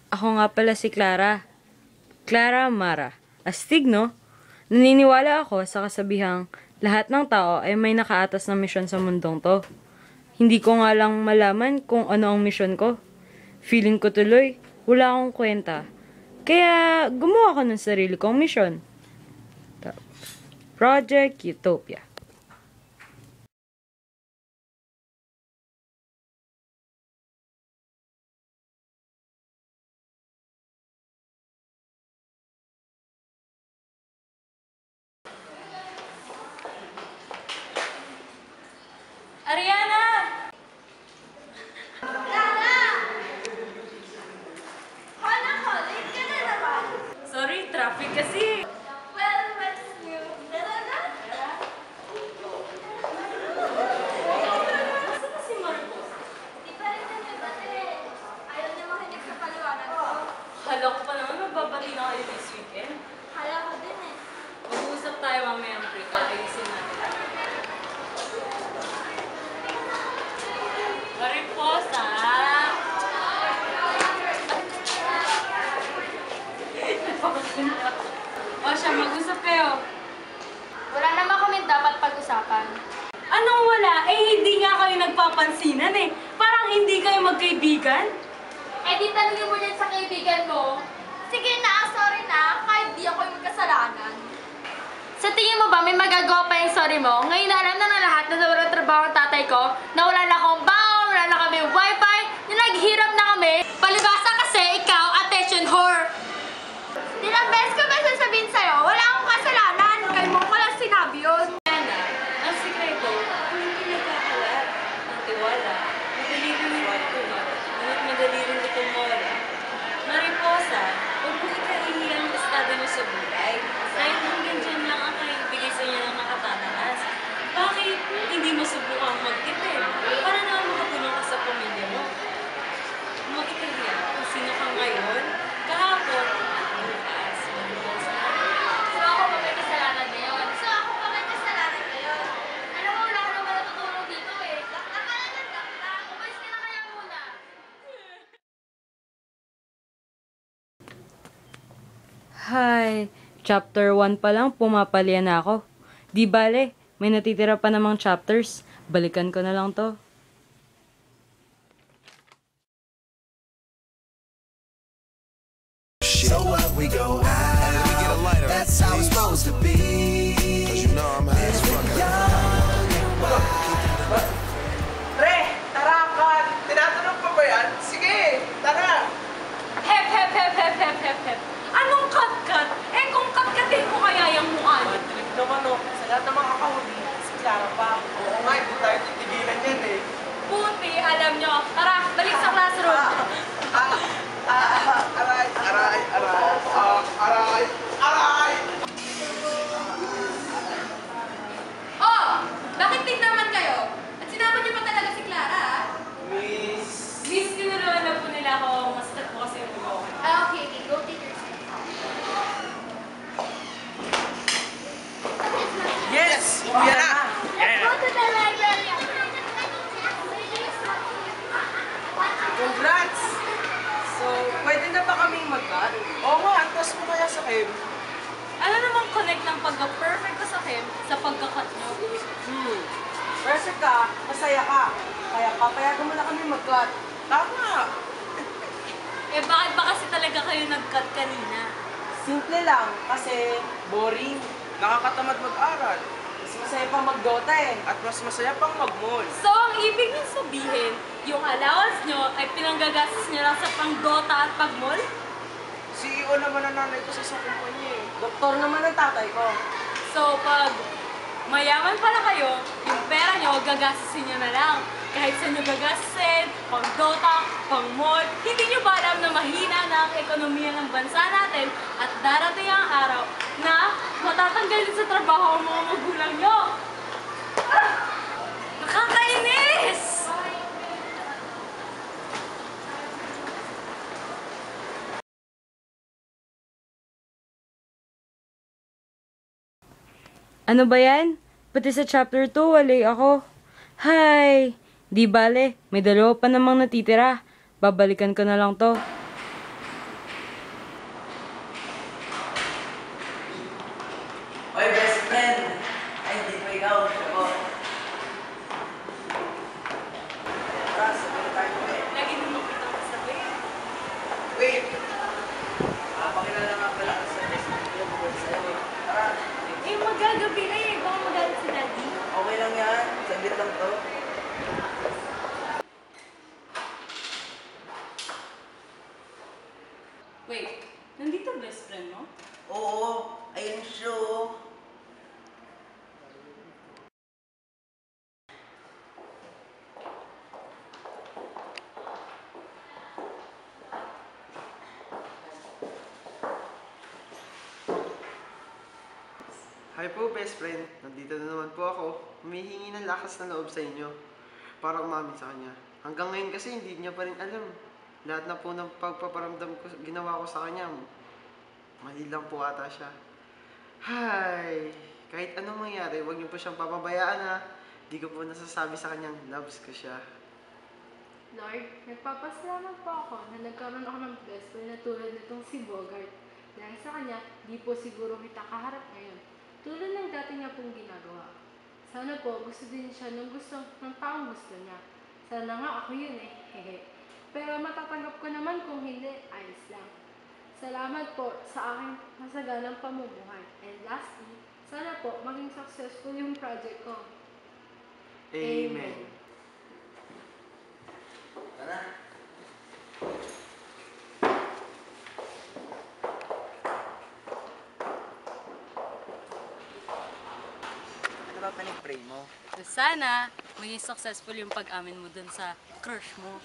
Ako nga pala si Clara. Clara Mara. Astig, no? Naniniwala ako sa kasabihang lahat ng tao ay may nakaatas na misyon sa mundong to. Hindi ko nga lang malaman kung ano ang misyon ko. Feeling ko tuloy, wala akong kwenta. Kaya gumawa ko ng sarili kong misyon. Project Utopia. Ariana! Hala ko, late ka na naman. Sorry, traffic kasi. Well, what's new? Tara na. Saan na si Marcos? Di pa rin kami bate. Ayaw niya makinig sa paliwanag ko. Hala ko pa naman, magbabati na kayo this weekend. Hala ko din eh. Mag-uusap tayo mamaya ang break. Ayusin natin. Mariposa! O siya, mag-usap kayo. Wala naman kami dapat pag-usapan. Anong wala? Eh, hindi nga kayo nagpapansinan eh. Parang hindi kayo magkaibigan. Eh di tanongin mo yan sa kaibigan mo. Sige na, sorry na. Kahit di ako yung magkasalanan. Sa tingin mo ba may magagawa pa yung sorry mo? Ngayon na alam na ng lahat na nawala ng trabaho ang tatay ko, na wala na akong baon, wala na kami wifi, na naghihirap na kami. Palibasa kasi ikaw, attention whore. Ilang beses ko ba sasabihin sa'yo, wala akong kasalanan. Kay mo ko lang sinabi yun. Ang sikreto, hindi pinagkakalat ng tiwala. Madali rin ito. Ngunit madali rin itong mawala. Mariposa, huwag mo ikahihiyan ang estado niyo sa buhay. Dahil hanggang dyan lang ang kaibigay sa inyo ng nakatataas. Bakit hindi mo subukang magtipid? Para naman makatulong ka sa pamilya mo. Huwag mo ikahiyan kung sino ka ngayon, kahapon, bukas, mariposa. So ako pa may kasalanan ngayon. So ako pa may kasalanan ngayon. Alam mo, wala ko naman natutulong dito eh. Lakta ka na ng lakta. Umalis ka na kaya muna. Hi! Chapter 1 pa lang, pumapalya na ako. Di bale, may natitira pa namang chapters. Balikan ko na lang to. So up we go out. Let me get a lighter. That's how it's supposed to be. Cause you know I'm high as fuck. Pre, tara ka! Tinatanong pa ba yan? Sige, tara! Hep, hep, hep, hep, hep, hep, hep. Anong kat-kat? Eh kung kat-katin ko kaya yung mukha niyo. Trip naman o, sa lahat ng mga kakahuli, si Clara pa. Oo nga, hindi tayo titigilan yan eh. Puti, alam nyo. Tara, balik sa classroom. Aray, aray, aray, aray, aray! Oh! Bakit din naman kayo? At sinama niyo pa talaga si Clara ah? Miss... Miss, kinuluan na po nila ako. Mas po kasi yung bugaw. Ah, okay, okay. Go take your seat. Yes! Uya na! Let's go to the library. Congrats! So, pwede na ba kaming mag-cut? Oo nga, antas mo kaya sa Kim? Ano namang connect ng pagka-perfect ko sa Kim sa pagkakat nyo? Perfect ka, masaya ka. Kaya papayagan mo na kami mag-cut. Tama! Eh bakit ba kasi talaga kayo nag-cut kanina? Simple lang, kasi boring. Nakakatamad mag-aral. Mas masaya pa mag-Dota eh. At mas masaya pang mag-mall. So, ang ibig nyo sabihin, yung allowance nyo ay pinanggagastos nyo lang sa pang-Dota at pag-mall? CEO naman ang nanay ko sa isang kumpanya eh. Doktor naman ang tatay ko. So, pag mayaman pala kayo, yung pera nyo, gagastusin nyo na lang. Kahit saan nyo gagastusin, pang-Dota, pang-mall, hindi nyo ba alam na mahina na ang ekonomiya ng bansa natin at darating ang araw na matatanggal din sa trabaho ang mga magulang nyo? Ah! Nakakainis! Ano ba yan? Pati sa chapter 2, wali ako. Hi! Di bale, may dalawa pa namang natitira. Babalikan ko na lang to. Wait, nandito best friend mo? Oo, ayun siya. Oh. Hi po, best friend. Nandito na naman po ako. Humihingi ng lakas ng loob sa inyo para umamin sa kanya. Hanggang ngayon kasi hindi niya pa rin alam. Lahat na po ng pagpaparamdam ko, ginawa ko sa kanya. Mali lang po ata siya. Hay! Kahit anong mangyari, huwag niyo po siyang papabayaan ha. Di ko po nasasabi sa kanyang loves ko siya. Lord, nagpapasalamat po ako na nagkaroon ako ng best friend na tulad nitong si Bogart. Dahil sa kanya, di po siguro kita kaharap ngayon. Tulad ng dati niya pong ginagawa. Sana po gusto din siya ng taong gusto niya. Sana nga ako yun eh. Hehe. Pero matatanggap ko naman kung hindi, ayos lang. Salamat po sa aking masaganang pamumuhay. And lastly, sana po maging successful yung project ko. Amen. Tara. Ano ba pinag-pray mo? Sana, maging successful yung pag-amin mo dun sa crush mo.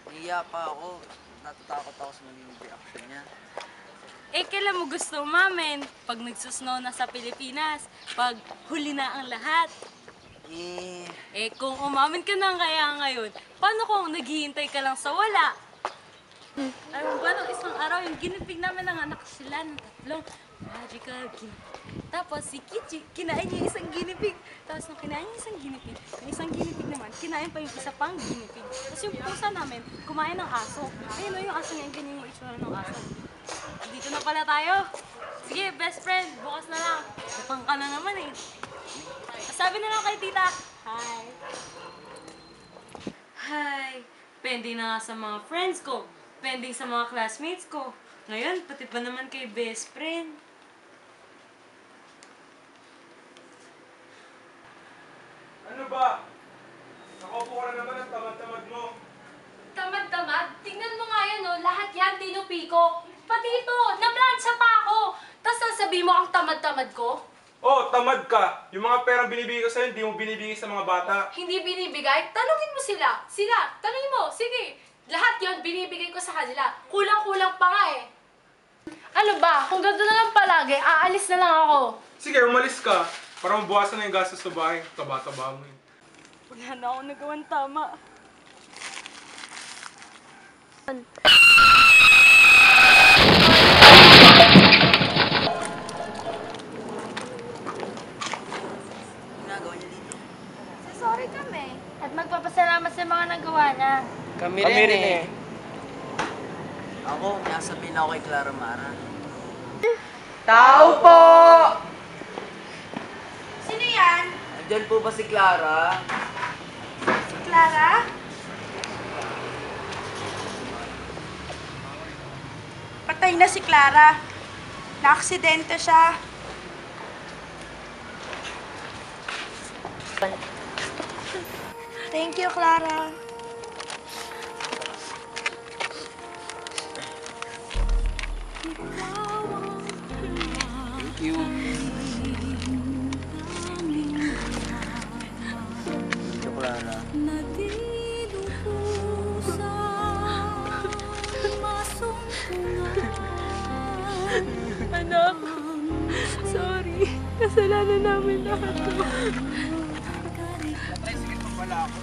Nahiya pa ako. Natatakot ako sa magiging reaction niya. Eh, kailan mo gusto umamin? Pag nagsusnow na sa Pilipinas? Pag huli na ang lahat? Eh, kung umamin ka na kaya ngayon, paano kung naghihintay ka lang sa wala? Alam mo ba, nung isang araw, yung ginipig namin ng anak sila ng tatlong magical ginipig. Tapos si Kichi, kinain niya isang ginipig. Tapos nung kinain niya isang ginipig, yung isang ginipig naman, kinain pa yung isa pang ginipig. Tapos yung pusa namin, kumain ng aso. Ayun o, yung aso niya, ganyan yung itsura ng aso. Dito na pala tayo. Sige, best friend, bukas na lang. Napang ka na naman eh. Sabi na lang kay tita, hi. Hi. Pending na nga sa mga friends ko. Pending sa mga classmates ko. Ngayon, pati pa naman kay best friend. Ano ba? Nakaupo ka na naman ang tamad-tamad mo. Tamad-tamad? Tingnan mo nga yan, oh. Lahat yan, tinupiko. Pati ito, nablansya pa ako. Tapos sasabihin mo ang tamad-tamad ko? Oh, tamad ka. Yung mga perang binibigay ko sa'yo, hindi mo binibigay sa mga bata. Hindi binibigay? Tanungin mo sila. Sila, tanungin mo. Sige, lahat yon binibigay ko sa kanila. Kulang-kulang pa nga eh. Ano ba? Kung ganito na lang palagi, aalis na lang ako. Sige, umalis ka. Para mabuwasan na yung gastos sa bahay. Taba-taba mo yun. Wala na akong nagawang tama. Ginagawa niya dito. Sorry kami. At magpapasalamat sa mga nagawa niya. Kami rin eh. Ako, may sabihin ako kay Clara Mara. Tao po! Sino yan? Nandiyan po ba si Clara? Si Clara? Patay na si Clara. Naaksidente siya. Thank you, Clara. Thank you. Ito, Clara. Anak, sorry. Kasalanan namin lahat to. Natricycle pa pala ako.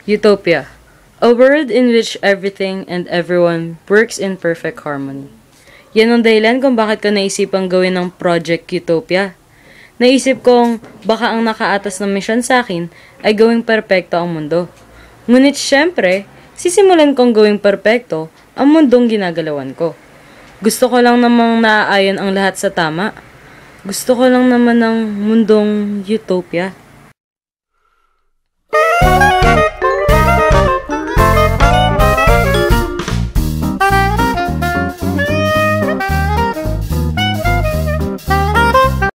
Utopia, a world in which everything and everyone works in perfect harmony. Yan ang dahilan kung bakit ko naisipang gawin ng Project Utopia. Naisip kong baka ang nakaatas ng misyon sa akin ay gawing perpekto ang mundo. Ngunit syempre, sisimulan kong gawing perpekto ang mundong ginagalawan ko. Gusto ko lang namang naaayon ang lahat sa tama. Gusto ko lang naman ng mundong utopia.